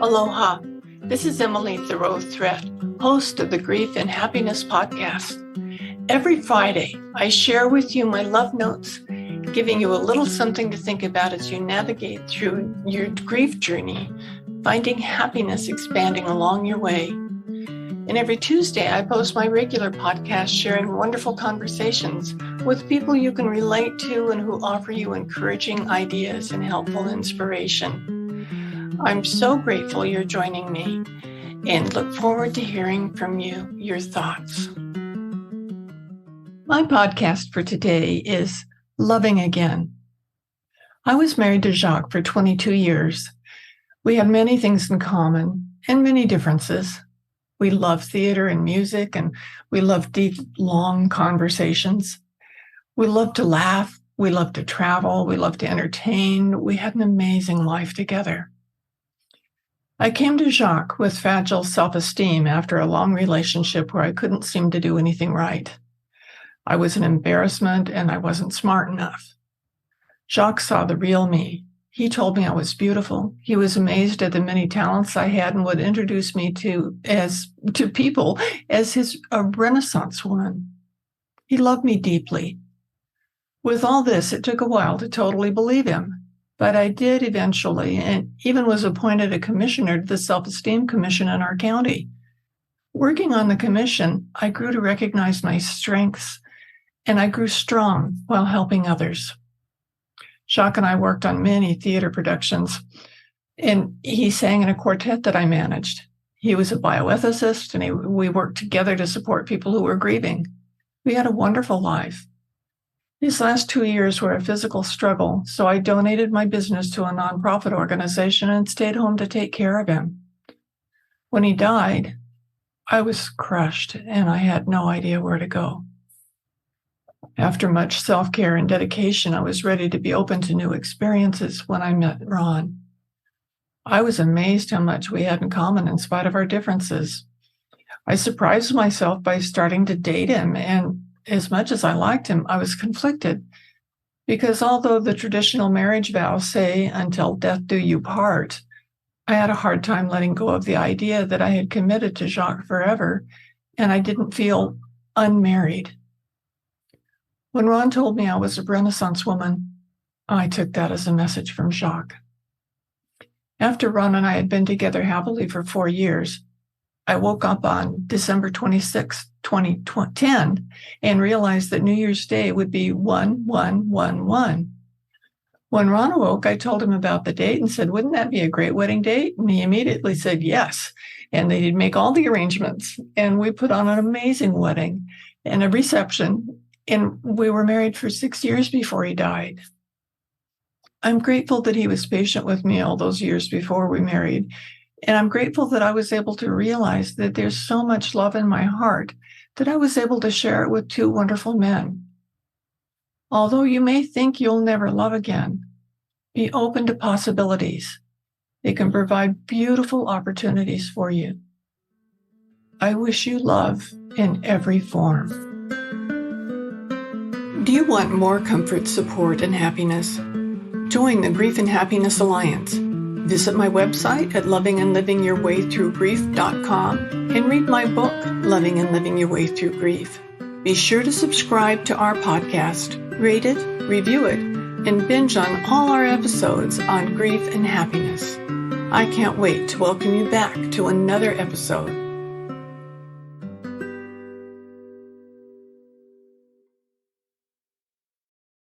Aloha. This is Emily Thoreau Threat, host of the Grief and Happiness podcast. Every Friday, I share with you my love notes, giving you a little something to think about as you navigate through your grief journey, finding happiness expanding along your way. And every Tuesday, I post my regular podcast sharing wonderful conversations with people you can relate to and who offer you encouraging ideas and helpful inspiration. I'm so grateful you're joining me and look forward to hearing from you, your thoughts. My podcast for today is Loving Again. I was married to Jacques for 22 years. We had many things in common and many differences. We loved theater and music, and we loved deep, long conversations. We loved to laugh. We loved to travel. We loved to entertain. We had an amazing life together. I came to Jacques with fragile self-esteem after a long relationship where I couldn't seem to do anything right. I was an embarrassment and I wasn't smart enough. Jacques saw the real me. He told me I was beautiful. He was amazed at the many talents I had and would introduce me to people as a Renaissance woman. He loved me deeply. With all this, it took a while to totally believe him. But I did eventually, and even was appointed a commissioner to the Self-Esteem Commission in our county. Working on the commission, I grew to recognize my strengths, and I grew strong while helping others. Jacques and I worked on many theater productions, and he sang in a quartet that I managed. He was a bioethicist, and we worked together to support people who were grieving. We had a wonderful life. These last 2 years were a physical struggle, so I donated my business to a nonprofit organization and stayed home to take care of him. When he died, I was crushed and I had no idea where to go. After much self-care and dedication, I was ready to be open to new experiences when I met Ron. I was amazed how much we had in common in spite of our differences. I surprised myself by starting to date him, and as much as I liked him, I was conflicted because although the traditional marriage vows say, until death do you part, I had a hard time letting go of the idea that I had committed to Jacques forever, and I didn't feel unmarried. When Ron told me I was a Renaissance woman, I took that as a message from Jacques. After Ron and I had been together happily for 4 years, I woke up on December 26, 2010, and realized that New Year's Day would be 1111. When Ron awoke, I told him about the date and said, "Wouldn't that be a great wedding date?" And he immediately said yes. And they'd make all the arrangements. And we put on an amazing wedding and a reception. And we were married for 6 years before he died. I'm grateful that he was patient with me all those years before we married. And I'm grateful that I was able to realize that there's so much love in my heart that I was able to share it with 2 wonderful men. Although you may think you'll never love again, be open to possibilities. They can provide beautiful opportunities for you. I wish you love in every form. Do you want more comfort, support, and happiness? Join the Grief and Happiness Alliance. Visit my website at lovingandlivingyourwaythroughgrief.com and read my book, Loving and Living Your Way Through Grief. Be sure to subscribe to our podcast, rate it, review it, and binge on all our episodes on grief and happiness. I can't wait to welcome you back to another episode.